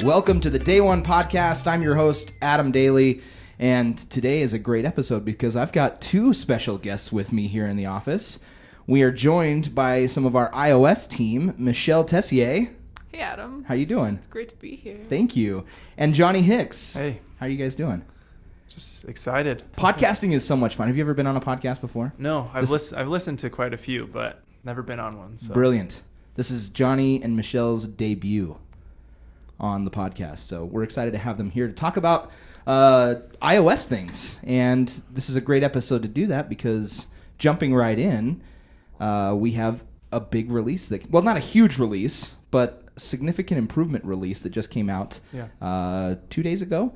Welcome to the Day One Podcast. I'm your host, Adam Daly, and today is a great episode because I've got two special guests with me here in the office. We are joined by some of our iOS team, Michelle Tessier. Hey, Adam. How you doing? It's great to be here. Thank you. And Johnny Hicks. Hey. How are you guys doing? Just excited. Podcasting is so much fun. Have you ever been on a podcast before? No, I've listened to quite a few, but never been on one. So. Brilliant. This is Johnny and Michelle's debut on the podcast, so we're excited to have them here to talk about iOS things. And this is a great episode to do that because jumping right in, we have a big release well, not a huge release, but a significant improvement release that just came out 2 days ago.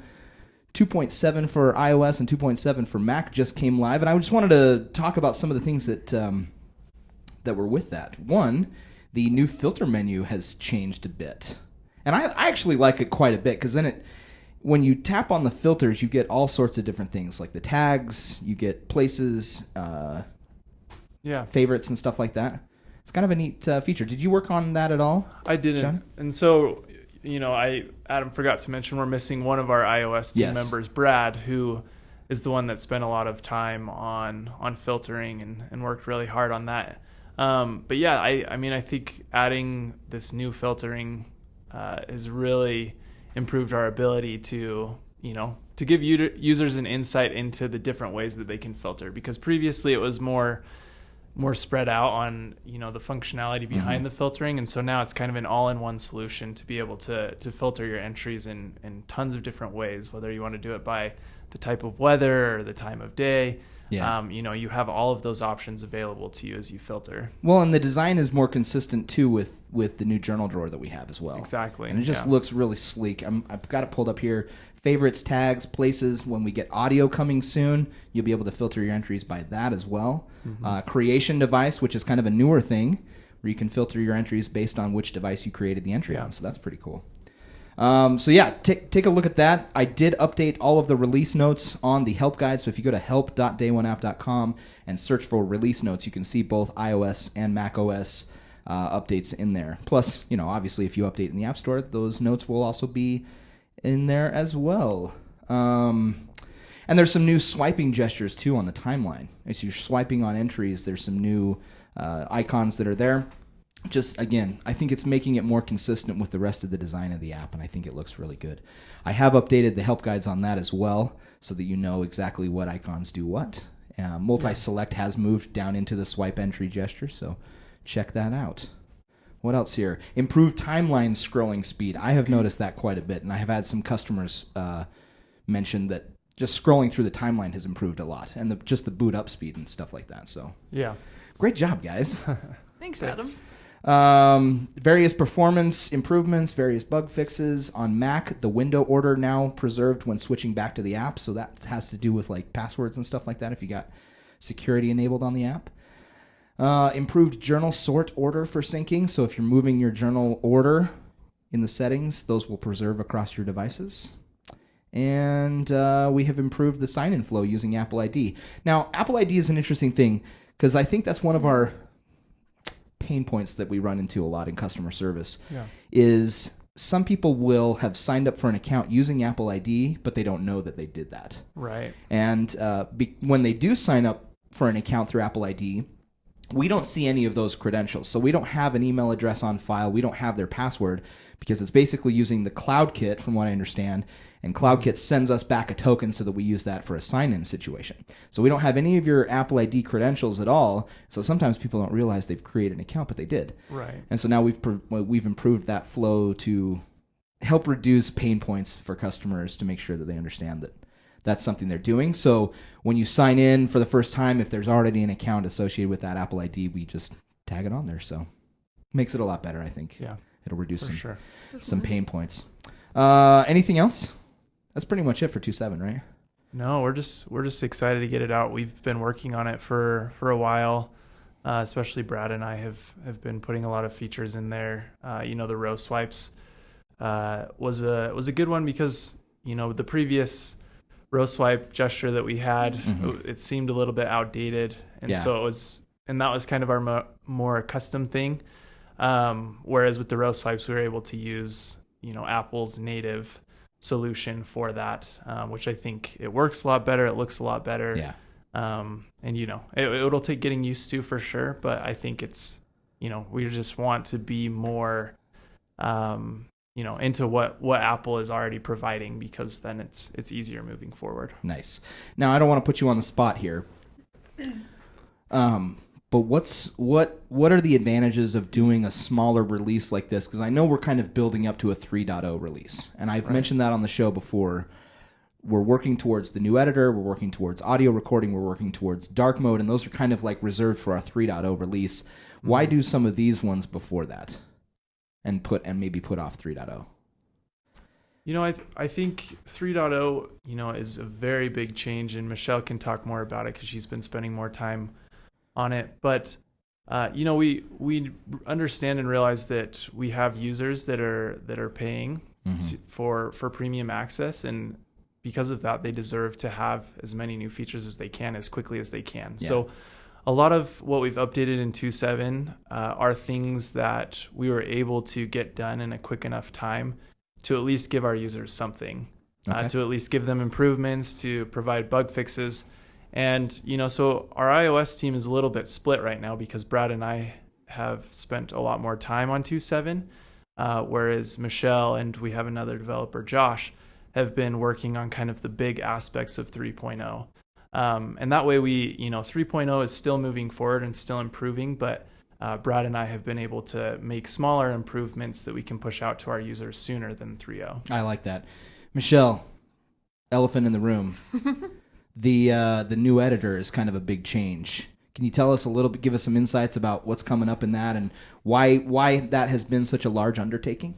2.7 for iOS and 2.7 for Mac just came live, and I just wanted to talk about some of the things that that were with that. One, the new filter menu has changed a bit. And I actually like it quite a bit because then when you tap on the filters, you get all sorts of different things like the tags, you get places, favorites and stuff like that. It's kind of a neat feature. Did you work on that at all? I didn't. John? And so, Adam forgot to mention we're missing one of our iOS team members, Brad, who is the one that spent a lot of time on filtering and worked really hard on that. But yeah, I think adding this new filtering has really improved our ability to give users an insight into the different ways that they can filter, because previously it was more spread out on the functionality behind the filtering, and so now it's kind of an all-in-one solution to be able to filter your entries in tons of different ways, whether you want to do it by the type of weather or the time of day. You have all of those options available to you as you filter. Well, and the design is more consistent too with the new journal drawer that we have as well. Exactly. And it just looks really sleek. I've got it pulled up here. Favorites, tags, places. When we get audio coming soon, you'll be able to filter your entries by that as well. Creation device, which is kind of a newer thing, where you can filter your entries based on which device you created the entry on. So that's pretty cool. Take a look at that. I did update all of the release notes on the help guide. So if you go to help.dayoneapp.com and search for release notes, you can see both iOS and macOS updates in there. Plus, obviously if you update in the App Store, those notes will also be in there as well. And there's some new swiping gestures too on the timeline. As you're swiping on entries, there's some new icons that are there. Just, again, I think it's making it more consistent with the rest of the design of the app, and I think it looks really good. I have updated the help guides on that as well, so that you know exactly what icons do what. Multi-select has moved down into the swipe entry gesture, so check that out. What else here? Improved timeline scrolling speed. I have noticed that quite a bit, and I have had some customers mention that just scrolling through the timeline has improved a lot, and just the boot up speed and stuff like that. So, great job, guys. Thanks, Adam. Various performance improvements, various bug fixes on Mac. The window order now preserved when switching back to the app, so that has to do with like passwords and stuff like that if you got security enabled on the app. Improved journal sort order for syncing, so if you're moving your journal order in the settings, those will preserve across your devices. And we have improved the sign-in flow using Apple ID. Now, Apple ID is an interesting thing because I think that's one of our pain points that we run into a lot in customer service. Is some people will have signed up for an account using Apple ID, but they don't know that they did that. Right. And when they do sign up for an account through Apple ID, we don't see any of those credentials. So we don't have an email address on file. We don't have their password because it's basically using the CloudKit, from what I understand. And CloudKit sends us back a token so that we use that for a sign-in situation. So we don't have any of your Apple ID credentials at all. So sometimes people don't realize they've created an account, but they did. Right. And so now we've improved that flow to help reduce pain points for customers to make sure that they understand that that's something they're doing. So when you sign in for the first time, if there's already an account associated with that Apple ID, we just tag it on there. So makes it a lot better, I think. Yeah. It'll reduce sure. some pain points. Anything else? That's pretty much it for 2.7, right? No, we're just excited to get it out. We've been working on it for a while. Especially Brad and I have been putting a lot of features in there. The row swipes was a good one because the previous row swipe gesture that we had, it seemed a little bit outdated, and so that was kind of our more custom thing. Whereas with the row swipes, we were able to use Apple's native solution for that, which I think it works a lot better. It looks a lot better. Yeah. And it'll take getting used to for sure, but I think it's, we just want to be more, into what Apple is already providing, because then it's easier moving forward. Nice. Now, I don't want to put you on the spot here. But what are the advantages of doing a smaller release like this? Because I know we're kind of building up to a 3.0 release, and I've mentioned that on the show before. We're working towards the new editor, we're working towards audio recording, we're working towards dark mode, and those are kind of like reserved for our 3.0 release. Why do some of these ones before that and maybe put off 3.0? I think 3.0, is a very big change, and Michelle can talk more about it because she's been spending more time on it. But, we understand and realize that we have users that are paying for premium access, and because of that, they deserve to have as many new features as they can, as quickly as they can. Yeah. So a lot of what we've updated in 2.7 are things that we were able to get done in a quick enough time to at least give our users something, to at least give them improvements, to provide bug fixes. And, so our iOS team is a little bit split right now because Brad and I have spent a lot more time on 2.7, whereas Michelle and we have another developer, Josh, have been working on kind of the big aspects of 3.0. And that way 3.0 is still moving forward and still improving, but Brad and I have been able to make smaller improvements that we can push out to our users sooner than 3.0. I like that. Michelle, elephant in the room. The new editor is kind of a big change. Can you tell us a little bit, give us some insights about what's coming up in that and why that has been such a large undertaking?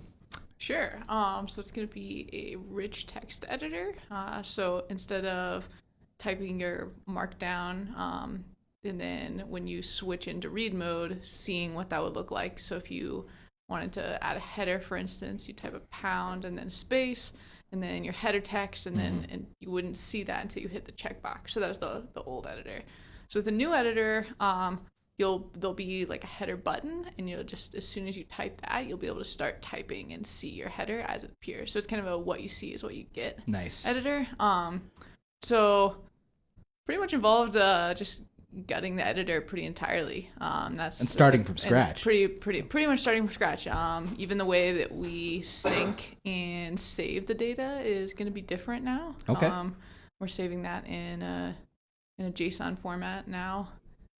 Sure. So it's going to be a rich text editor. So instead of typing your markdown, and then when you switch into read mode, seeing what that would look like. So if you wanted to add a header, for instance, you type a pound and then space, and then your header text, and then and you wouldn't see that until you hit the checkbox. So that was the old editor. So with the new editor, there'll be like a header button, and you'll just, as soon as you type that, you'll be able to start typing and see your header as it appears. So it's kind of a what you see is what you get. Nice editor. So pretty much involved just gutting the editor pretty entirely. Starting from scratch. Pretty much starting from scratch. Even the way that we sync and save the data is going to be different now. Okay. We're saving that in a JSON format now.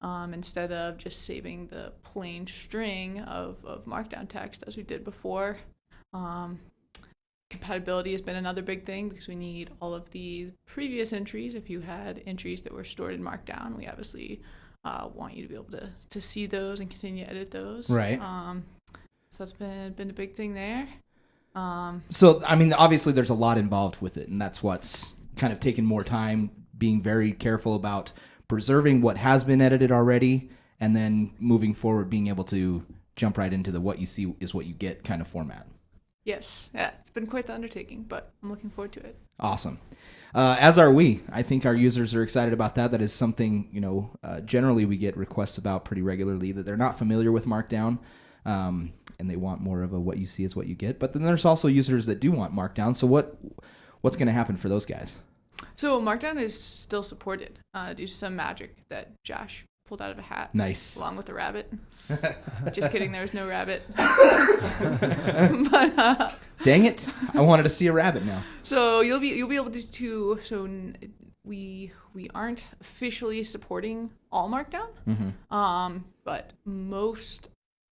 Instead of just saving the plain string of markdown text as we did before. Compatibility has been another big thing because we need all of the previous entries. If you had entries that were stored in Markdown, we obviously want you to be able to see those and continue to edit those. Right. So that's been a big thing there. So, I mean, obviously there's a lot involved with it, and that's what's kind of taken more time, being very careful about preserving what has been edited already, and then moving forward, being able to jump right into the what you see is what you get kind of format. Yes. Yeah. It's been quite the undertaking, but I'm looking forward to it. Awesome. As are we. I think our users are excited about that. That is something, generally we get requests about pretty regularly, that they're not familiar with Markdown, and they want more of a what you see is what you get. But then there's also users that do want Markdown. So what's going to happen for those guys? So Markdown is still supported due to some magic that Josh pulled out of a hat. Nice. Along with the rabbit. Just kidding, there was no rabbit. Dang it! I wanted to see a rabbit now. So you'll be able to. So we aren't officially supporting all Markdown, but most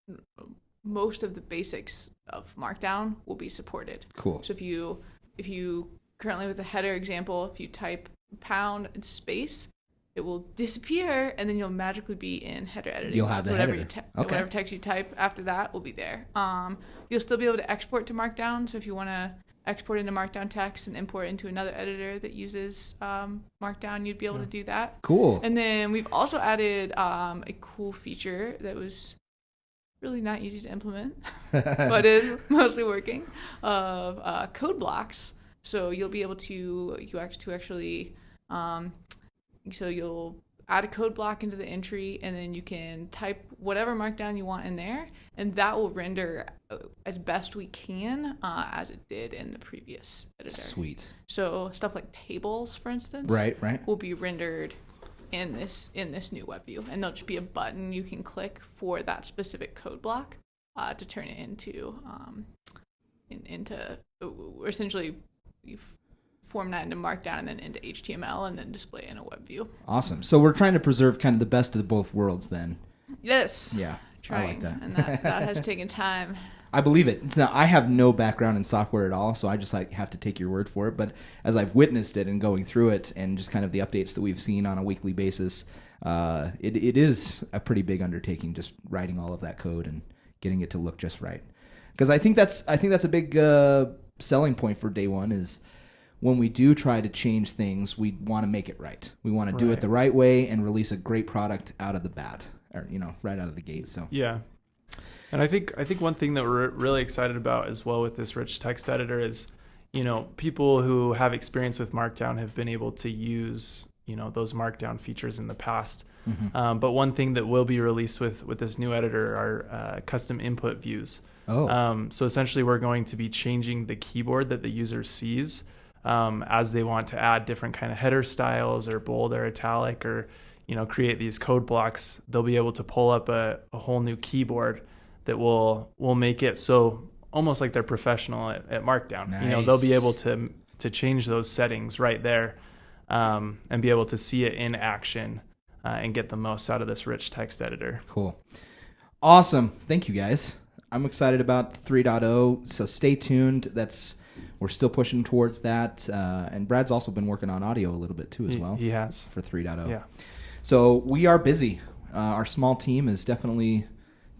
of the basics of Markdown will be supported. Cool. So if you currently with the header example, if you type pound and space, it will disappear, and then you'll magically be in header editing. You'll have the header. Whatever text you type after that will be there. You'll still be able to export to Markdown. So if you want to export into Markdown text and import into another editor that uses Markdown, you'd be able to do that. Cool. And then we've also added a cool feature that was really not easy to implement, but is mostly working, of code blocks. So you'll be able to actually. So you'll add a code block into the entry, and then you can type whatever markdown you want in there, and that will render as best we can as it did in the previous editor. Sweet. So stuff like tables, for instance, right, will be rendered in this new web view, and there'll just be a button you can click for that specific code block to turn it into essentially form that into Markdown and then into HTML and then display in a web view. Awesome. So we're trying to preserve kind of the best of both worlds then. Yes. Yeah. Trying. I like that. And that has taken time. I believe it. Now, I have no background in software at all, so I just have to take your word for it. But as I've witnessed it and going through it and just kind of the updates that we've seen on a weekly basis, it is a pretty big undertaking just writing all of that code and getting it to look just right. Because I think that's a big selling point for Day One is when we do try to change things, we want to make it right. We want to do it the right way and release a great product out of the bat, or right out of the gate. So yeah. And I think one thing that we're really excited about as well with this rich text editor is, people who have experience with Markdown have been able to use, those Markdown features in the past. Mm-hmm. But one thing that will be released with this new editor are custom input views. Oh. So essentially we're going to be changing the keyboard that the user sees as they want to add different kind of header styles or bold or italic or, create these code blocks. They'll be able to pull up a whole new keyboard that will make it so almost like they're professional at Markdown. Nice. They'll be able to change those settings right there and be able to see it in action and get the most out of this rich text editor. Cool. Awesome. Thank you, guys. I'm excited about 3.0, so stay tuned. We're still pushing towards that. And Brad's also been working on audio a little bit too as well. He has. For 3.0. Yeah. So we are busy. Our small team is definitely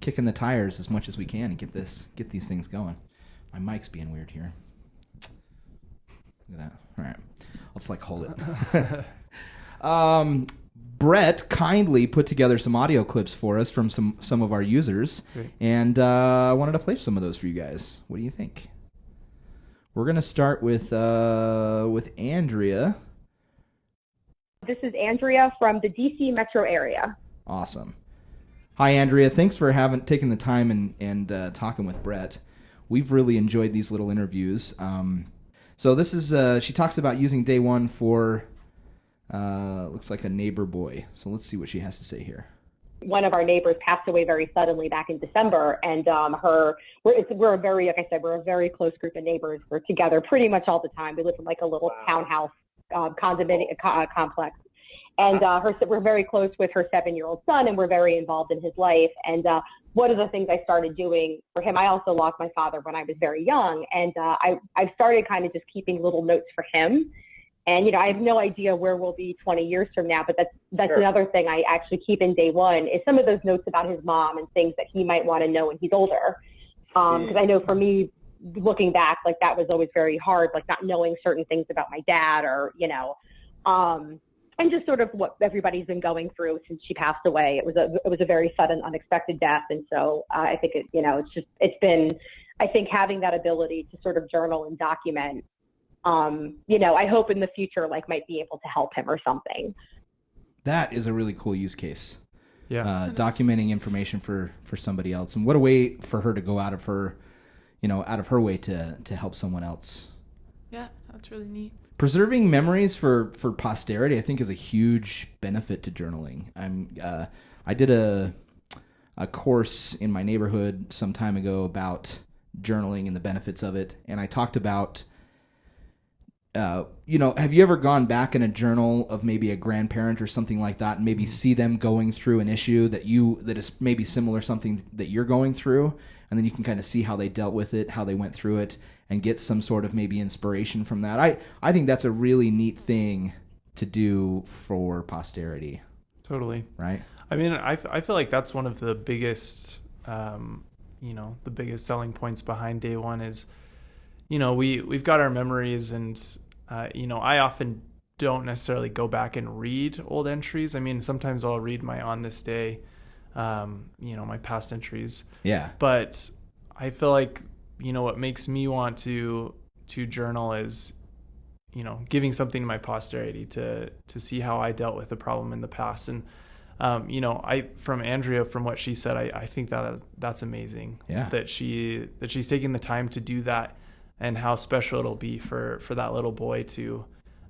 kicking the tires as much as we can and get these things going. My mic's being weird here. Look at that. All right. Let's hold it. Brett kindly put together some audio clips for us from some of our users. Great. And I wanted to play some of those for you guys. What do you think? We're going to start with Andrea. This is Andrea from the DC metro area. Awesome. Hi, Andrea. Thanks for taking the time and talking with Brett. We've really enjoyed these little interviews. So this is she talks about using Day One for looks like a neighbor boy. So let's see what she has to say here. One of our neighbors passed away very suddenly back in December, and we're a very, like I said, we're a very close group of neighbors. We're together pretty much all the time. We live in a little townhouse condominium complex. And we're very close with her 7-year-old son, and we're very involved in his life. And one of the things I started doing for him, I also lost my father when I was very young, and I've started kind of just keeping little notes for him. And I have no idea where we'll be 20 years from now, but that's sure. Another thing I actually keep in Day One is some of those notes about his mom and things that he might want to know when he's older. Because I know for me, looking back, that was always very hard, not knowing certain things about my dad or and just sort of what everybody's been going through since she passed away. It was a very sudden, unexpected death. And so I think it's been, I think having that ability to sort of journal and document, I hope in the future, might be able to help him or something. That is a really cool use case. Yeah. Documenting information for somebody else. And what a way for her to go out of her way to help someone else. Yeah, that's really neat. Preserving memories for posterity, I think, is a huge benefit to journaling. I did a course in my neighborhood some time ago about journaling and the benefits of it, and I talked about, have you ever gone back in a journal of maybe a grandparent or something like that, and maybe see them going through an issue that is maybe similar something that you're going through, and then you can kind of see how they dealt with it, how they went through it, and get some sort of maybe inspiration from that. I think that's a really neat thing to do for posterity. Totally. Right? I mean, I feel like that's one of the biggest, the biggest selling points behind Day One is, we've got our memories and, I often don't necessarily go back and read old entries. I mean, sometimes I'll read my on this day, my past entries. Yeah. But I feel like, what makes me want to journal is, giving something to my posterity to see how I dealt with the problem in the past. And from Andrea, from what she said, I think that's amazing. Yeah. That she's taking the time to do that, and how special it'll be for that little boy to,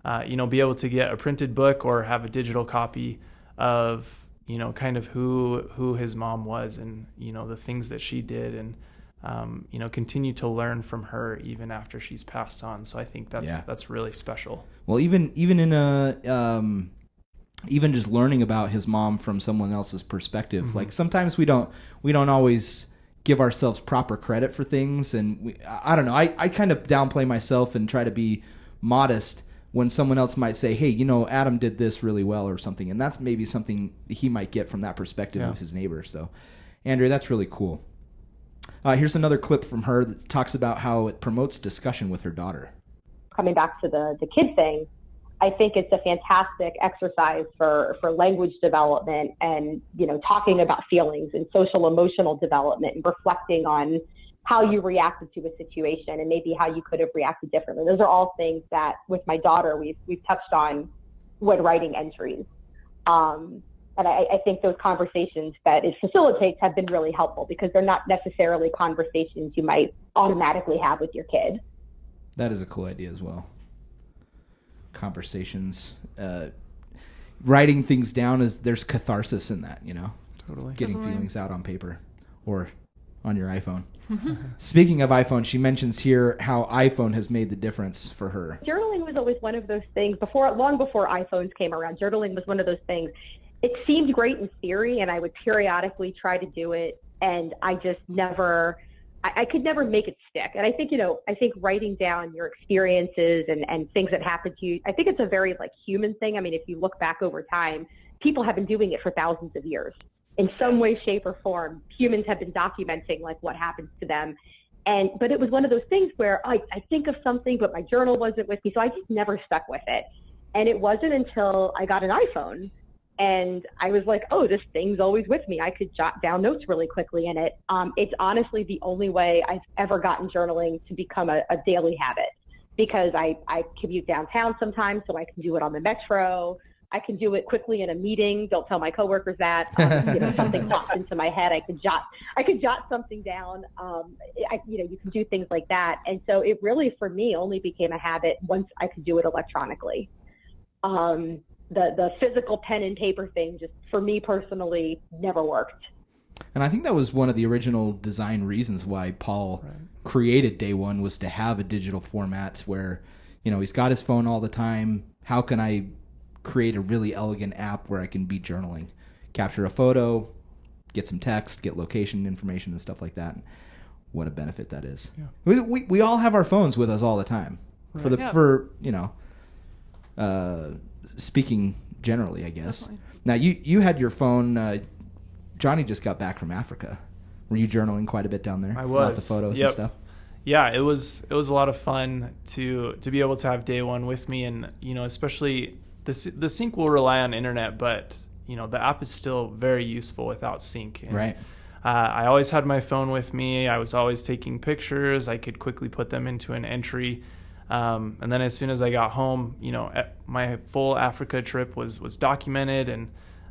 be able to get a printed book or have a digital copy of, kind of who his mom was, and, the things that she did, and, continue to learn from her even after she's passed on. So I think that's really special. Well, even in even just learning about his mom from someone else's perspective, Mm-hmm. like sometimes we don't always give ourselves proper credit for things, and I don't know. I kind of downplay myself and try to be modest when someone else might say, hey, Adam did this really well or something, and that's maybe something he might get from that perspective of his neighbor. So, Andrea, that's really cool. Here's another clip from her that talks about how it promotes discussion with her daughter. Coming back to the kid thing, I think it's a fantastic exercise for language development and, talking about feelings and social emotional development and reflecting on how you reacted to a situation and maybe how you could have reacted differently. Those are all things that with my daughter, we've touched on when writing entries. And I think those conversations that it facilitates have been really helpful because they're not necessarily conversations you might automatically have with your kid. That is a cool idea as well. Conversations, writing things down, there's catharsis in that, Totally. Getting feelings out on paper or on your iPhone. Speaking of iPhone, she mentions here how iPhone has made the difference for her. Journaling was always one of those things long before iPhones came around. Journaling was one of those things. It seemed great in theory, and I would periodically try to do it, and I just I could never make it stick. And I think writing down your experiences and things that happened to you, I think it's a very human thing. I mean, if you look back over time, people have been doing it for thousands of years. In some way, shape, or form, humans have been documenting what happens to them. But it was one of those things where I think of something, but my journal wasn't with me. So I just never stuck with it. And it wasn't until I got an iPhone and I was like, oh, this thing's always with me. I could jot down notes really quickly in it. It's honestly the only way I've ever gotten journaling to become a daily habit, because I commute downtown sometimes, so I can do it on the metro. I can do it quickly in a meeting. Don't tell my coworkers that. Something pops into my head. I could jot something down. You can do things like that. And so it really, for me, only became a habit once I could do it electronically. The physical pen and paper thing, just for me personally, never worked. And I think that was one of the original design reasons why Paul created Day One, was to have a digital format where, he's got his phone all the time. How can I create a really elegant app where I can be journaling, capture a photo, get some text, get location information and stuff like that? And what a benefit that is. Yeah. We all have our phones with us all the time. Right. Speaking generally, I guess. Definitely. Now you had your phone. Johnny just got back from Africa. Were you journaling quite a bit down there? I was. Lots of photos and stuff. Yeah, it was a lot of fun to be able to have Day One with me, and especially the sync will rely on internet, but the app is still very useful without sync. And, right. I always had my phone with me. I was always taking pictures. I could quickly put them into an entry. And then as soon as I got home, my full Africa trip was documented, and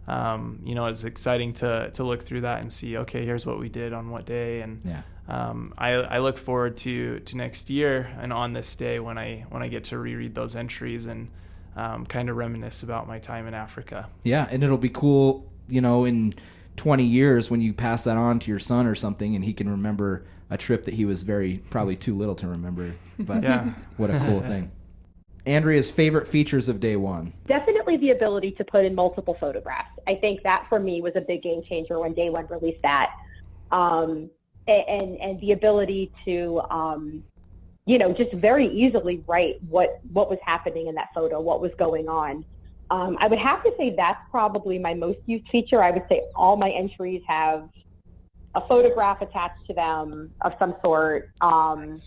it was exciting to look through that and see, okay, here's what we did on what day. And I look forward to next year and on this day when I get to reread those entries and kind of reminisce about my time in Africa. Yeah, and it'll be cool, in 20 years when you pass that on to your son or something, and he can remember a trip that he was probably too little to remember. But what a cool thing. Andrea's favorite features of Day One? Definitely the ability to put in multiple photographs. I think that for me was a big game changer when Day One released that. And the ability to, just very easily write what was happening in that photo, what was going on. I would have to say that's probably my most used feature. I would say all my entries have a photograph attached to them of some sort. And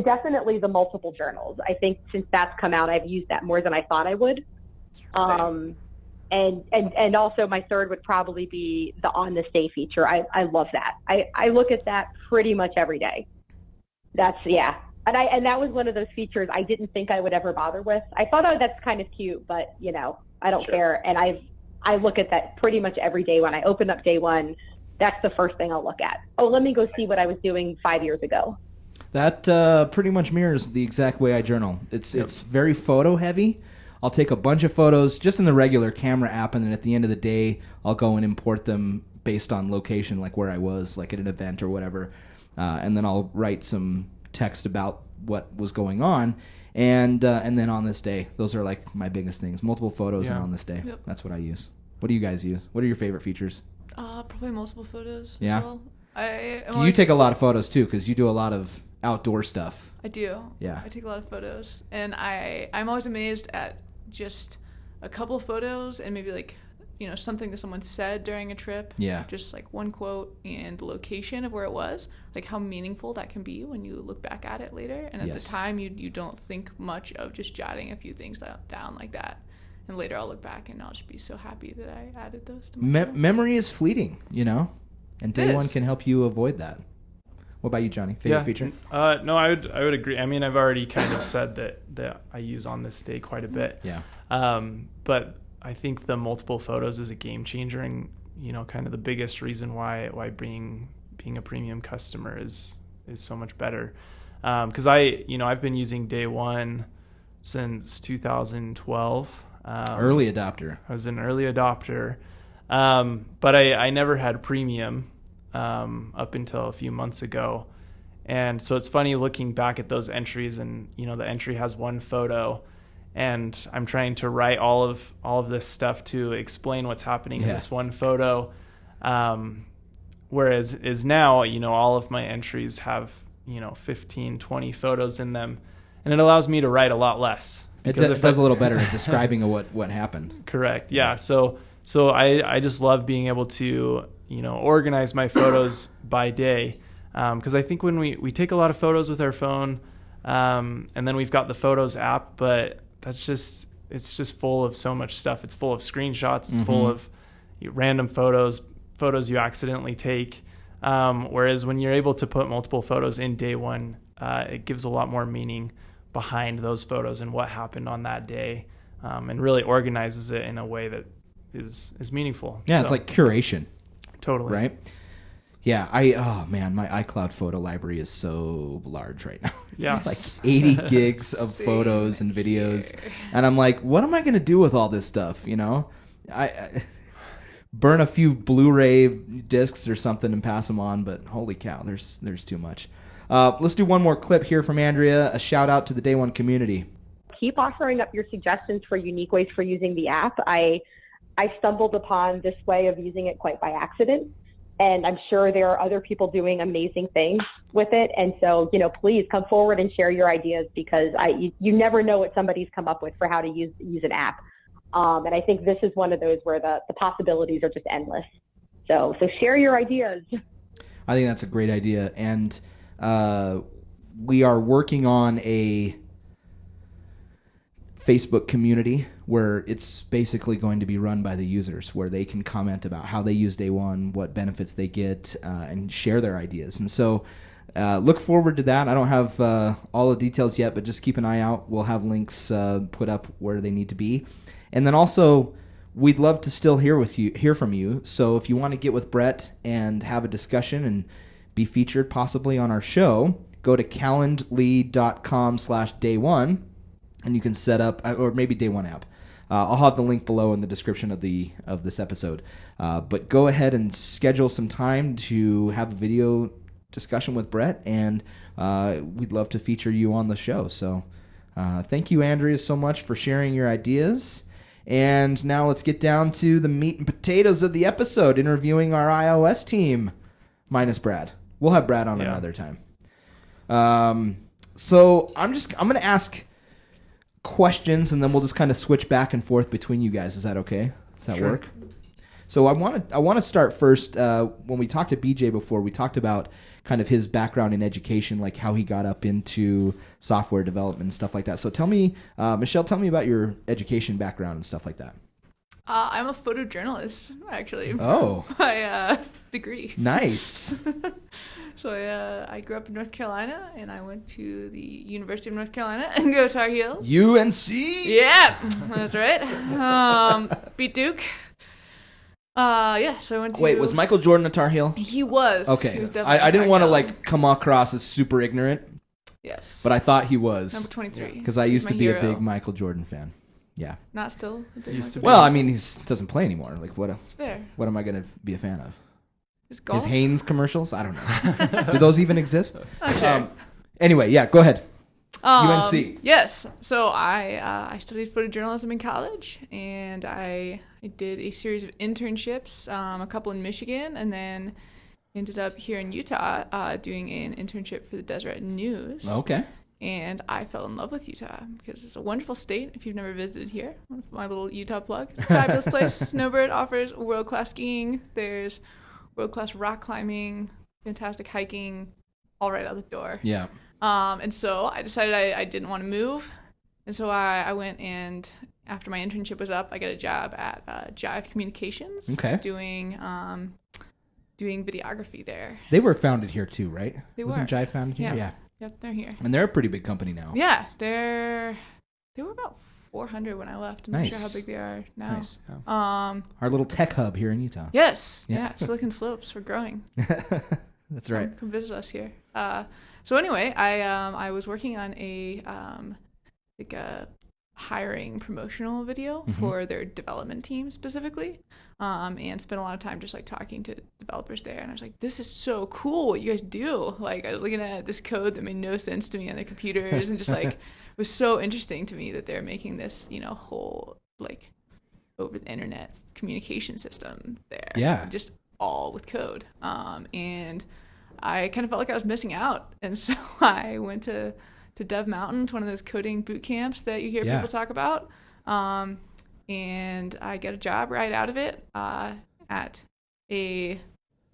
definitely the multiple journals. I think since that's come out, I've used that more than I thought I would. And also my third would probably be the on this day feature. I love that. I look at that pretty much every day. And that was one of those features I didn't think I would ever bother with. I thought, oh, that's kind of cute, but I don't care. And I look at that pretty much every day. When I open up day one, that's the first thing I'll look at. Oh, let me go see what I was doing 5 years ago. That pretty much mirrors the exact way I journal. It's very photo heavy. I'll take a bunch of photos just in the regular camera app, and then at the end of the day, I'll go and import them based on location, like where I was, like at an event or whatever. And then I'll write some text about what was going on. And then on this day, those are like my biggest things. Multiple photos and on this day. Yep. That's what I use. What do you guys use? What are your favorite features? Probably multiple photos as well. Yeah. You take a lot of photos too, because you do a lot of outdoor stuff. I do. Yeah. I take a lot of photos. And I'm always amazed at just a couple of photos and maybe like, something that someone said during a trip. Yeah. Just like one quote and the location of where it was. Like how meaningful that can be when you look back at it later. And at the time, you don't think much of just jotting a few things down like that. And later I'll look back and I'll just be so happy that I added those to my phone. Memory is fleeting, and day one can help you avoid that. What about you, Johnny? Favorite feature? No, I would agree. I mean, I've already kind of said that I use on this day quite a bit. Yeah. But I think the multiple photos is a game changer, and kind of the biggest reason why being a premium customer is so much better. Because I've been using day one since 2012. Early adopter. I was an early adopter, but I never had premium up until a few months ago. And so it's funny looking back at those entries, and the entry has one photo, and I'm trying to write all of this stuff to explain what's happening in this one photo. Whereas now, all of my entries have 15, 20 photos in them, and it allows me to write a lot less. It does a little better at describing what happened. Correct. Yeah. So I just love being able to organize my photos by day, because I think when we take a lot of photos with our phone, and then we've got the Photos app, but it's just full of so much stuff. It's full of screenshots. It's full of random photos you accidentally take. Whereas when you're able to put multiple photos in day one, it gives a lot more meaning behind those photos and what happened on that day, and really organizes it in a way that is meaningful. Yeah, it's like curation. Totally. Right? Yeah, my iCloud photo library is so large right now. It's like 80 gigs of photos and videos. And I'm like, what am I going to do with all this stuff, I burn a few Blu-ray discs or something and pass them on, but holy cow, there's too much. Let's do one more clip here from Andrea, a shout out to the Day One community. Keep offering up your suggestions for unique ways for using the app. I stumbled upon this way of using it quite by accident, and I'm sure there are other people doing amazing things with it. And so, please come forward and share your ideas, because you never know what somebody's come up with for how to use an app. And I think this is one of those where the possibilities are just endless. So share your ideas. I think that's a great idea. And we are working on a Facebook community where it's basically going to be run by the users, where they can comment about how they use Day One, what benefits they get, and share their ideas. And so look forward to that. I don't have all the details yet, but just keep an eye out. We'll have links put up where they need to be. And then also, we'd love to still hear from you. So if you want to get with Brett and have a discussion and be featured possibly on our show, go to calendly.com/day1, and you can set up, or maybe Day One app. I'll have the link below in the description of this episode. But go ahead and schedule some time to have a video discussion with Brett, and we'd love to feature you on the show. So thank you, Andrea, so much for sharing your ideas. And now let's get down to the meat and potatoes of the episode, interviewing our iOS team, minus Brad. We'll have Brad on another time. So I'm going to ask questions, and then we'll just kind of switch back and forth between you guys. Is that okay? Does that work? So I want to start first. When we talked to BJ before, we talked about kind of his background in education, like how he got up into software development and stuff like that. So tell me, Michelle, tell me about your education background and stuff like that. I'm a photojournalist, actually. Oh. By degree. Nice. So I grew up in North Carolina, and I went to the University of North Carolina and go Tar Heels. UNC. Yeah, that's right. Beat Duke. So I went to... Wait, was Michael Jordan a Tar Heel? He was. Okay. He was definitely I didn't want to Tar Heel. come across as super ignorant. Yes. But I thought he was. Number 23. Because I used to be hero. a big Michael Jordan fan. Yeah. Not still a big Used to Michael be. Well, I mean, he doesn't play anymore. Like, It's fair. what am I going to be a fan of? His golf? His Hanes commercials? I don't know. Do those even exist? Not sure. Anyway, yeah, go ahead. UNC. Yes. So I studied photojournalism in college, and I did a series of internships, a couple in Michigan, and then ended up here in Utah doing an internship for the Deseret News. Okay. And I fell in love with Utah because it's a wonderful state. If you've never visited here, my little Utah plug. It's a fabulous place. Snowbird offers world-class skiing. There's world-class rock climbing, fantastic hiking, all right out the door. Yeah. And so I decided I didn't want to move. And so I went, and after my internship was up, I got a job at Jive Communications. Okay. Doing videography there. They were founded here too, right? They Wasn't were. Jive founded here? Yeah. Yep, they're here. And they're a pretty big company now. Yeah, they were about 400 when I left. I'm not Nice. sure how big they are now. Nice. Our little tech hub here in Utah. Yes. Yeah. Yeah. Silicon Slopes. We're growing. That's right. Come visit us here. So anyway, I was working on a hiring promotional video for their development team specifically, and spent a lot of time just like talking to developers there. And I was like, this is so cool what you guys do. Like, I was looking at this code that made no sense to me on their computers, and just like it was so interesting to me that they're making this, whole like over the internet communication system there. Yeah. Just all with code. And I kind of felt like I was missing out, and so I went to Dev Mountain, one of those coding boot camps that you hear people talk about. And I got a job right out of it at a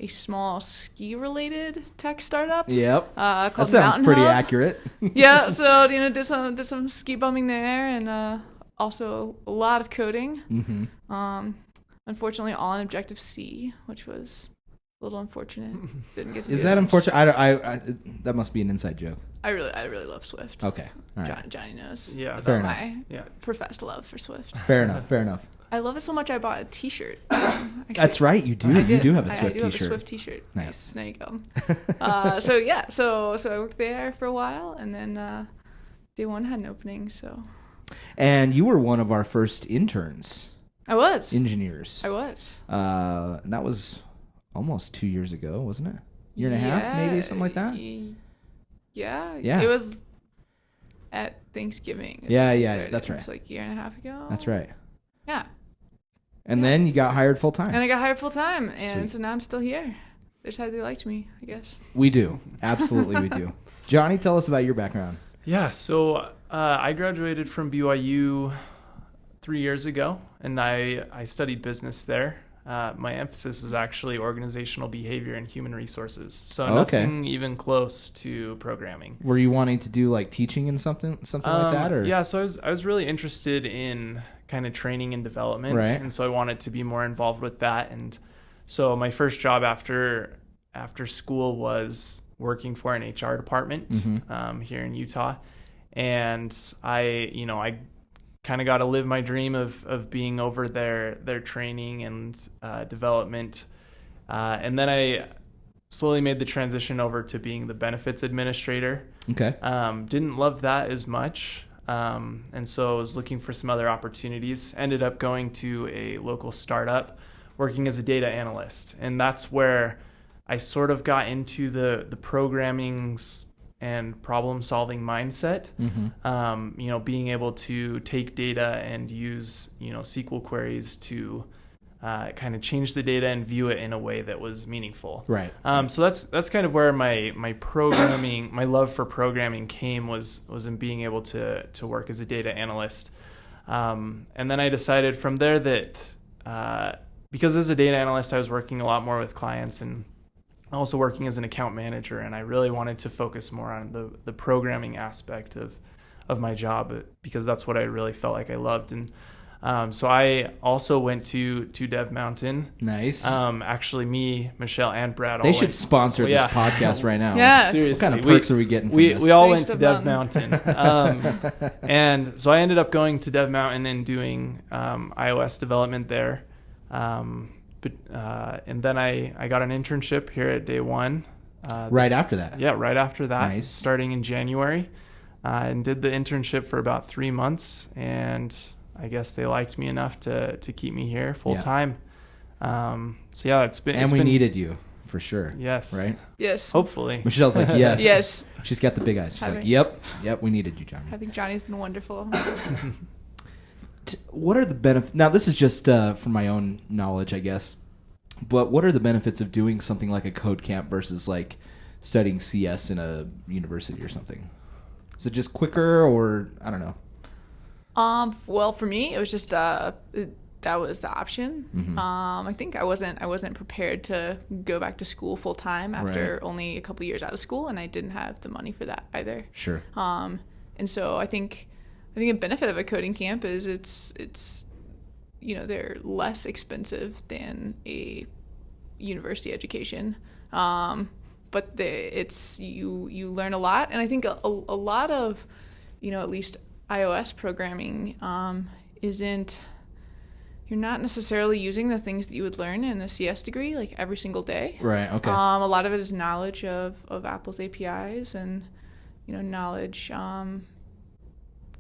small ski-related tech startup. Yep. Called That sounds Mountain pretty Hub. accurate. Yeah, so did some ski bumming there, and also a lot of coding. Mm-hmm. Unfortunately, all in Objective-C, which was a little unfortunate. Didn't get to Is do that as much. unfortunate? I that must be an inside joke. I really love Swift. Okay. All right. Johnny knows. Yeah. Fair about enough. my professed love for Swift. Fair enough. Fair enough. I love it so much I bought a T-shirt. Actually, That's right. You do. I You did. do have a I Swift do have a T-shirt. Swift T-shirt. Nice. There you go. So I worked there for a while, and then day one had an opening. So And you were one of our first interns. I was. Engineers. I was. And that was almost 2 years ago, wasn't it? Year and a half, maybe, something like that? Yeah. Yeah. It was at Thanksgiving. is Yeah, when I yeah, started. that's right. It's like a year and a half ago. That's right. Yeah. And then you got hired full time. And I got hired full time, and Sweet. so now I'm still here. They decided they liked me, I guess. We do. Absolutely, we do. Johnny, tell us about your background. Yeah, so I graduated from BYU 3 years ago, and I studied business there. My emphasis was actually organizational behavior and human resources, so nothing even close to programming. Were you wanting to do like teaching and something like that, or? Yeah, so I was really interested in kind of training and development, Right. and so I wanted to be more involved with that. And so my first job after school was working for an HR department here in Utah, and I kind of got to live my dream of being over their training and development, and then I slowly made the transition over to being the benefits administrator. Okay. Didn't love that as much, and so I was looking for some other opportunities. Ended up going to a local startup, working as a data analyst, and that's where I sort of got into the programming and problem-solving mindset. Being able to take data and use SQL queries to kind of change the data and view it in a way that was meaningful. Right. So that's kind of where my programming, my love for programming came, was in being able to work as a data analyst. And then I decided from there that because as a data analyst, I was working a lot more with clients and also working as an account manager, and I really wanted to focus more on the programming aspect of my job, because that's what I really felt like I loved. And So I also went to Dev Mountain. Nice. Actually, me, Michelle, and Brad. They should sponsor this podcast right now. Yeah. Seriously. What kind of perks are we getting from this? We all Thanks went to to Dev Mountain. And so I ended up going to Dev Mountain and doing iOS development there. And then I got an internship here at Day One. Right after that? Yeah, right after that. Nice. Starting in January. And did the internship for about 3 months. And I guess they liked me enough to keep me here full time. So yeah, it's been. And we needed you for sure. Yes. Right. Yes. Hopefully. Michelle's like, yes. Yes. She's got the big eyes. She's like, yep, we needed you, Johnny. I think Johnny's been wonderful. What are the benefits? Now, this is just from my own knowledge, I guess. But what are the benefits of doing something like a code camp versus like studying CS in a university or something? Is it just quicker, or I don't know? Well, for me, it was just that was the option. Mm-hmm. I think I wasn't prepared to go back to school full time after Right. only a couple years out of school, and I didn't have the money for that either. Sure. And so I think a benefit of a coding camp is it's they're less expensive than a university education. But you learn a lot, and I think a lot of at least iOS programming isn't. You're not necessarily using the things that you would learn in a CS degree like every single day. Right. Okay. A lot of it is knowledge of Apple's APIs and knowledge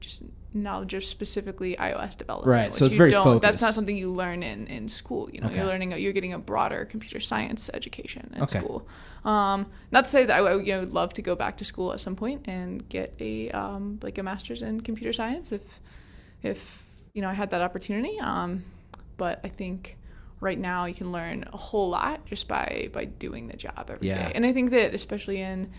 just knowledge of specifically iOS development. Right. So it's very focused. That's not something you learn in school. Okay. You're getting a broader computer science education in Okay. school. Not to say that I would love to go back to school at some point and get a master's in computer science if I had that opportunity. But I think right now you can learn a whole lot just by doing the job every day. And I think that especially in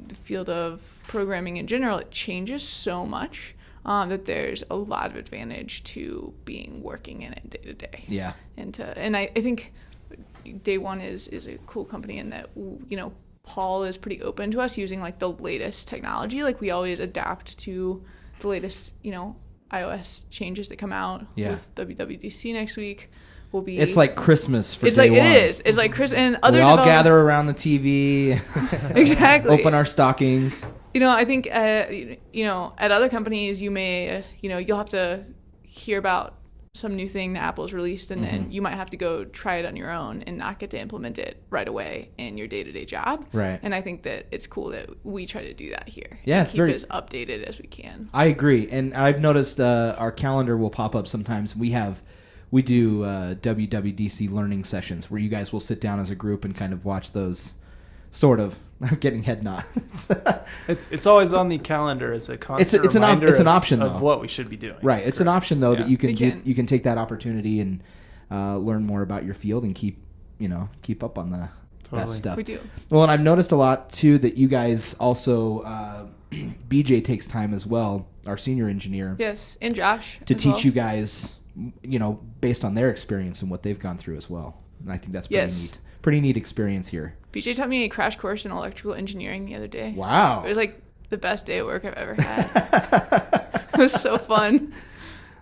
the field of programming in general, it changes so much that there's a lot of advantage to working in it day to day. Yeah. And I think Day One is a cool company in that Paul is pretty open to us using like the latest technology. Like we always adapt to the latest iOS changes that come out. With WWDC next week. It's like Christmas for it's Day like One. It is. It's like Christmas. And other we all gather around the TV. Exactly. Open our stockings. I think at other companies you may you'll have to hear about some new thing that Apple's released, and then you might have to go try it on your own and not get to implement it right away in your day-to-day job. Right. And I think that it's cool that we try to do that here. Yeah, and it's keep very as updated as we can. I agree, and I've noticed our calendar will pop up sometimes. We do WWDC learning sessions where you guys will sit down as a group and kind of watch those. Sort of. I'm getting head nods. It's always on the calendar as a constant reminder. It's an option of though. What we should be doing. Right. It's an option though that you can You can take that opportunity and learn more about your field and keep up on that stuff. We do. Well, and I've noticed a lot too that you guys also BJ takes time as well, our senior engineer. Yes, and Josh to teach you guys, based on their experience and what they've gone through as well. And I think that's pretty neat. Pretty neat experience here. BJ taught me a crash course in electrical engineering the other day. Wow. It was like the best day at work I've ever had. It was so fun.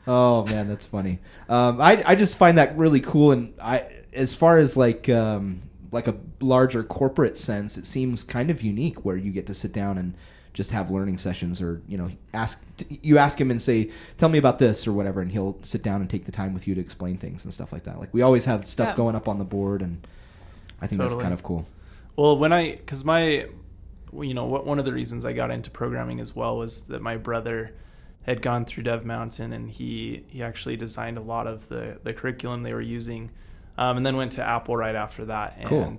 Oh man, that's funny. I just find that really cool, and as far as like a larger corporate sense, it seems kind of unique where you get to sit down and just have learning sessions, or ask him and say, tell me about this or whatever, and he'll sit down and take the time with you to explain things and stuff like that. Like we always have stuff going up on the board, and I think that's kind of cool. Well, one of the reasons I got into programming as well was that my brother had gone through Dev Mountain, and he actually designed a lot of the curriculum they were using, and then went to Apple right after that. Cool. And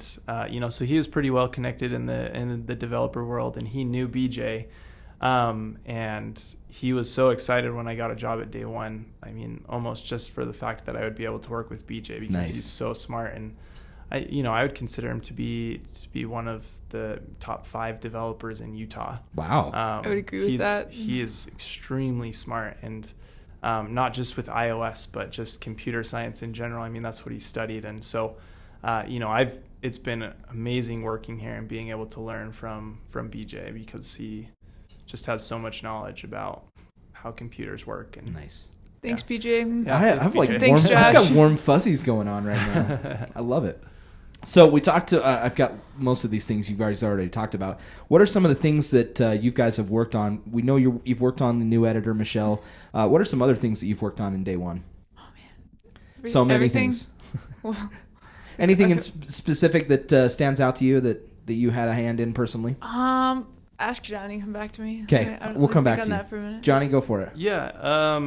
so he was pretty well connected in the developer world, and he knew BJ, and he was so excited when I got a job at Day One. I mean, almost just for the fact that I would be able to work with BJ because he's so smart, and I would consider him to be one of the top 5 developers in Utah. Wow. I would agree with that. He is extremely smart, and not just with iOS, but just computer science in general. I mean, that's what he studied. And so, it's been amazing working here and being able to learn from BJ, because he just has so much knowledge about how computers work. And nice. Thanks, PJ. Yeah, I have like Thanks, warm, Josh. I've got warm fuzzies going on right now. I love it. So we talked to. I've got most of these things you guys already talked about. What are some of the things that you guys have worked on? We know you've worked on the new editor, Michelle. What are some other things that you've worked on in day one? Oh man, So many everything. things. Well, Anything in specific that stands out to you that you had a hand in personally? ask Johnny. Come back to me. Okay, I we'll come back on to you. that for a minute. Johnny, go for it. Yeah,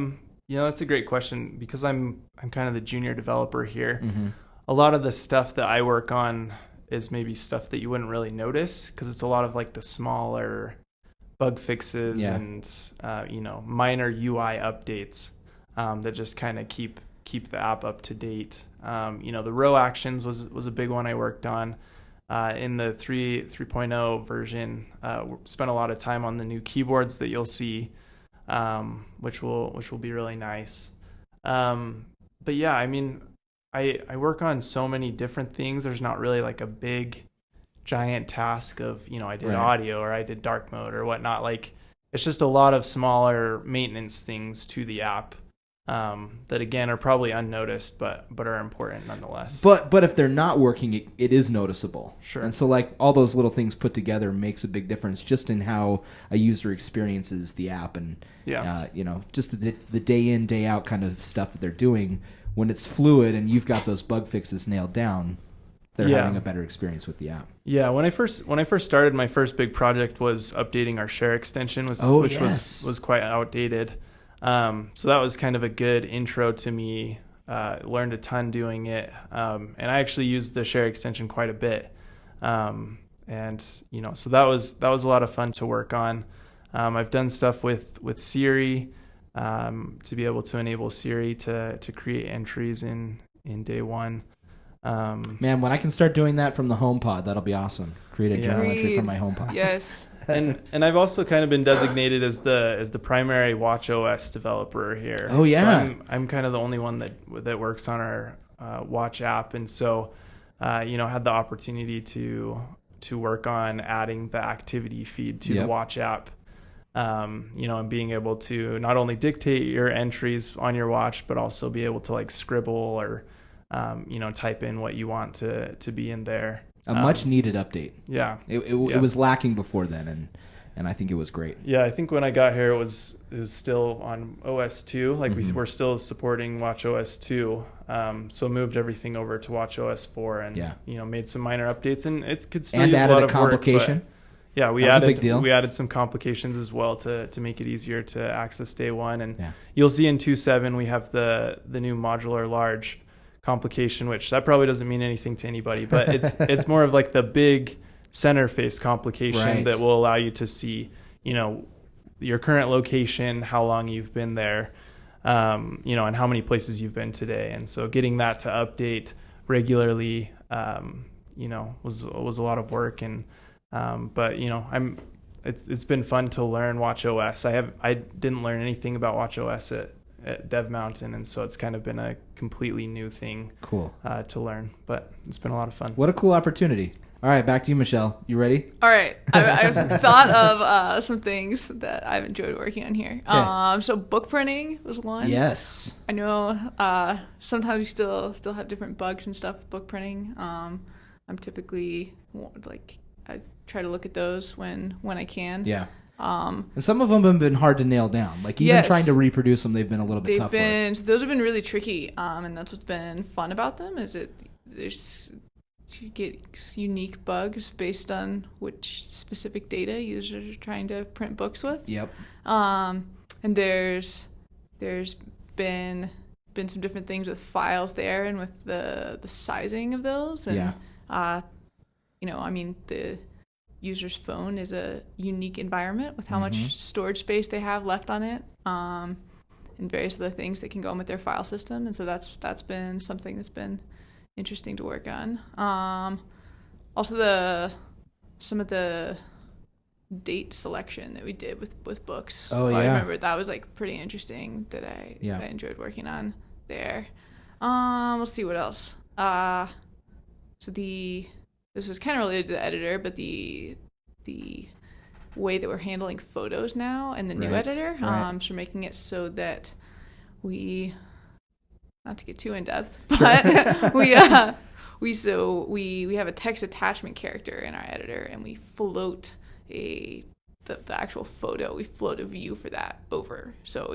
that's a great question because I'm kind of the junior developer here. Mm-hmm. A lot of the stuff that I work on is maybe stuff that you wouldn't really notice because it's a lot of like the smaller bug fixes and minor UI updates that just kind of keep the app up to date. The row actions was a big one I worked on. In the 3.0 version, spent a lot of time on the new keyboards that you'll see, which will be really nice. But yeah, I mean, I work on so many different things. There's not really like a big giant task of, I did audio or I did dark mode or whatnot. Like it's just a lot of smaller maintenance things to the app that again are probably unnoticed, but are important nonetheless. But if they're not working, it is noticeable. Sure. And so like all those little things put together makes a big difference just in how a user experiences the app and just the day in day out kind of stuff that they're doing. When it's fluid and you've got those bug fixes nailed down, they're having a better experience with the app. Yeah, when I first started, my first big project was updating our share extension, which was quite outdated. So that was kind of a good intro to me. Learned a ton doing it, and I actually used the share extension quite a bit. So that was a lot of fun to work on. I've done stuff with Siri. To be able to enable Siri to create entries in day one. Man, when I can start doing that from the HomePod, that'll be awesome. Create a journal entry from my HomePod. Yes. and I've also kind of been designated as the primary watchOS developer here. Oh yeah. So I'm kind of the only one that works on our Watch app, and so had the opportunity to work on adding the activity feed to the Watch app. And being able to not only dictate your entries on your watch, but also be able to like scribble or, type in what you want to be in there. A much needed update. Yeah. It was lacking before then, and I think it was great. Yeah, I think when I got here, it was still on OS 2. Like we were still supporting watchOS 2. So moved everything over to watchOS 4 and, made some minor updates, and it could still use a lot of complication. work. Yeah, we added some complications as well to make it easier to access day one. And you'll see in 2.7 we have the new modular large complication, which that probably doesn't mean anything to anybody, but it's more of like the big center face complication that will allow you to see, your current location, how long you've been there, and how many places you've been today. And so getting that to update regularly, was a lot of work. And but it's been fun to learn watchOS. I didn't learn anything about watchOS at Dev Mountain, and so it's kind of been a completely new thing to learn, but it's been a lot of fun. What a cool opportunity. All right, back to you, Michelle. You ready? All right. I've thought of some things that I've enjoyed working on here. Okay. So book printing was one. Yes. I know sometimes we still have different bugs and stuff with book printing. I'm typically I try to look at those when I can. Yeah. And some of them have been hard to nail down. Like even trying to reproduce them, they've been a little bit tough for us. Those have been really tricky, and that's what's been fun about them. You get unique bugs based on which specific data users are trying to print books with. Yep. And there's been some different things with files there and with the sizing of those. And the user's phone is a unique environment with how much storage space they have left on it, and various other things that can go in with their file system. And so that's been something that's been interesting to work on. Also some of the date selection that we did with books. Oh yeah. I remember that was like pretty interesting that I enjoyed working on there. Let's see what else. This was kind of related to the editor, but the way that we're handling photos now in the new editor, so making it so that we, not to get too in depth, but we have a text attachment character in our editor, and we float the actual photo. We float a view for that over. So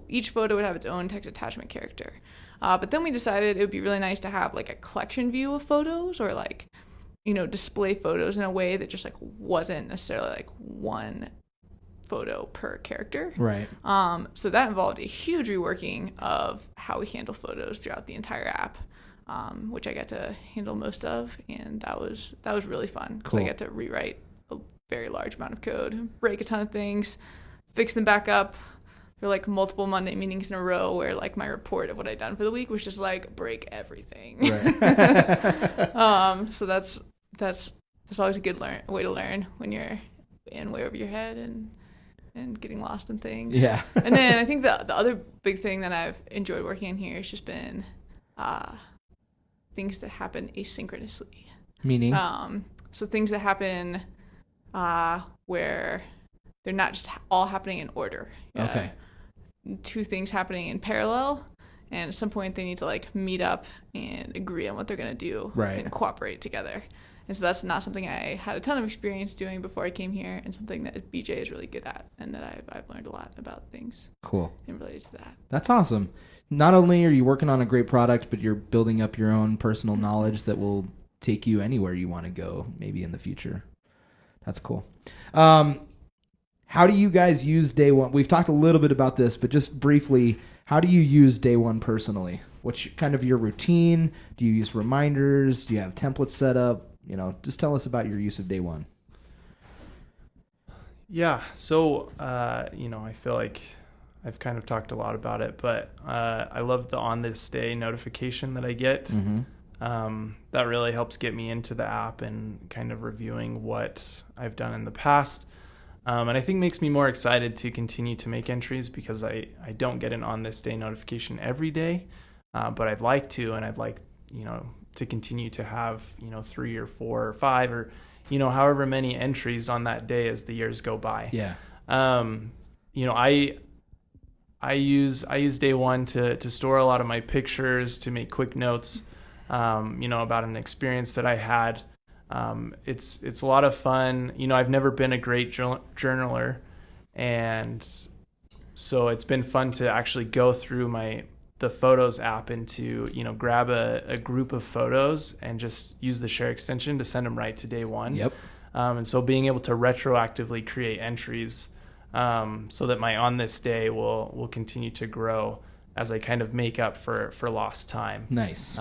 each photo would have its own text attachment character. But then we decided it would be really nice to have like a collection view of photos, or like, display photos in a way that just like wasn't necessarily like one photo per character. Right. So that involved a huge reworking of how we handle photos throughout the entire app, which I got to handle most of, and that was really fun because Cool. I got to rewrite a very large amount of code, break a ton of things, fix them back up. There were like multiple Monday meetings in a row where like my report of what I'd done for the week was just like break everything. Right. So that's always a good way to learn when you're in way over your head and getting lost in things. Yeah. And then I think the other big thing that I've enjoyed working in here has just been things that happen asynchronously. Meaning? So things that happen where they're not just all happening in order. Okay. Two things happening in parallel, and at some point they need to like meet up and agree on what they're going to do. Right. And cooperate together. And so that's not something I had a ton of experience doing before I came here, and something that BJ is really good at, and that I've learned a lot about things. Cool. And related to that. That's awesome. Not only are you working on a great product, but you're building up your own personal knowledge that will take you anywhere you want to go, maybe in the future. That's cool. How do you guys use Day One? We've talked a little bit about this, but just briefly, how do you use Day One personally? What's kind of your routine? Do you use reminders? Do you have templates set up? Just tell us about your use of Day One. Yeah. So, I feel like I've kind of talked a lot about it, but I love the on this day notification that I get. Mm-hmm. That really helps get me into the app and kind of reviewing what I've done in the past. And I think makes me more excited to continue to make entries, because I don't get an on this day notification every day, but I'd like to, and I'd like, to continue to have, 3 or 4 or 5 or, however many entries on that day as the years go by. Yeah. I use Day One to store a lot of my pictures, to make quick notes, about an experience that I had. It's a lot of fun. I've never been a great journaler, and so it's been fun to actually go through the Photos app and to, grab a group of photos and just use the share extension to send them right to Day One. Yep. And so being able to retroactively create entries, so that my on this day will continue to grow as I kind of make up for lost time. Nice.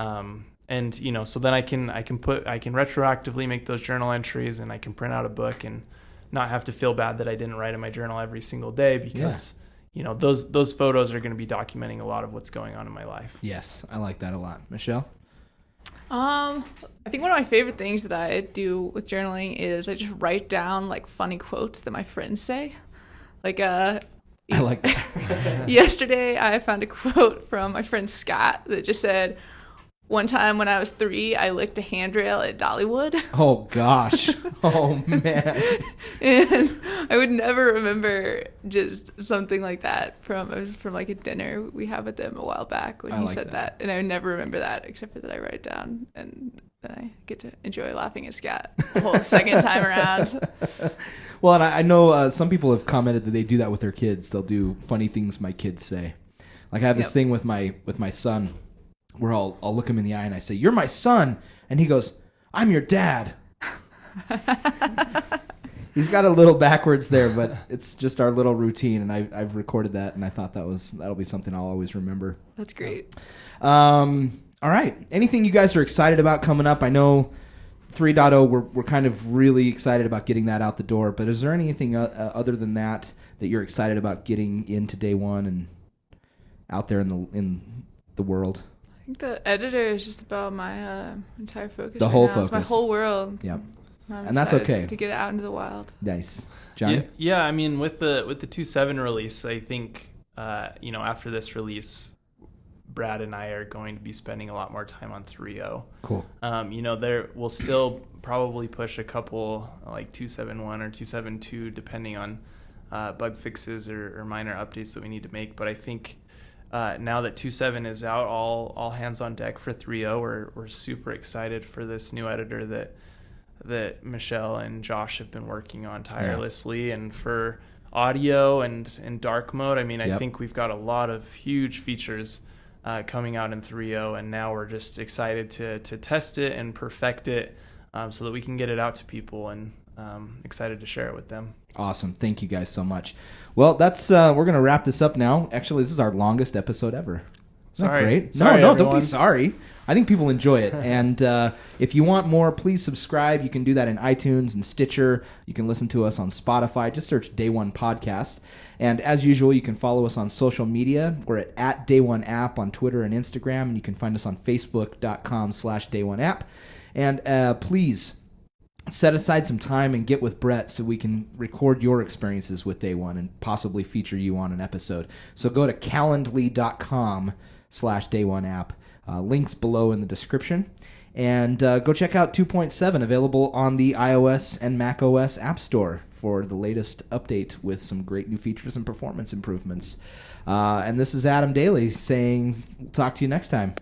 And so then I can retroactively make those journal entries, and I can print out a book and not have to feel bad that I didn't write in my journal every single day, because those photos are going to be documenting a lot of what's going on in my life. Yes, I like that a lot. Michelle? I think one of my favorite things that I do with journaling is I just write down like funny quotes that my friends say. Like I like that. Yesterday I found a quote from my friend Scott that just said, "One time when I was 3, I licked a handrail at Dollywood." Oh, gosh. Oh, man. And I would never remember just something like that from like a dinner we had with them a while back when he said that. And I would never remember that, except for that I write it down, and then I get to enjoy laughing at Scott the whole second time around. Well, and I know some people have commented that they do that with their kids. They'll do funny things my kids say. Like I have this thing with my son, where I'll look him in the eye and I say, "You're my son," and he goes, "I'm your dad." He's got a little backwards there, but it's just our little routine, and I've recorded that, and I thought that'll be something I'll always remember. That's great. All right. Anything you guys are excited about coming up? I know 3.0, we're kind of really excited about getting that out the door, but is there anything other than that you're excited about getting into Day One and out there in the world? I think the editor is just about my entire focus. The whole now. focus. It's my whole world. Yep. I'm and that's okay. to get it out into the wild. Nice. Johnny? Yeah, I mean, with the 2.7 release, I think, after this release, Brad and I are going to be spending a lot more time on 3.0. Cool. There we'll still probably push a couple like 2.7.1 or 2.7.2, depending on bug fixes or minor updates that we need to make. But I think now that 2.7 is out, all hands on deck for 3.0. We're super excited for this new editor that Michelle and Josh have been working on tirelessly. And for audio and dark mode, I mean, I think we've got a lot of huge features coming out in 3.0, and now we're just excited to test it and perfect it so that we can get it out to people, and excited to share it with them. Awesome. Thank you guys so much. Well, that's we're going to wrap this up now. Actually, this is our longest episode ever. Isn't that great? Sorry, no, everyone. Don't be sorry. I think people enjoy it. And if you want more, please subscribe. You can do that in iTunes and Stitcher. You can listen to us on Spotify. Just search Day One Podcast. And as usual, you can follow us on social media. We're at Day One App on Twitter and Instagram. And you can find us on Facebook.com/DayOneApp. And please set aside some time and get with Brett so we can record your experiences with Day One and possibly feature you on an episode. So go to calendly.com/DayOneApp. Links below in the description. And go check out 2.7, available on the iOS and macOS App Store for the latest update with some great new features and performance improvements. And this is Adam Daly saying, talk to you next time.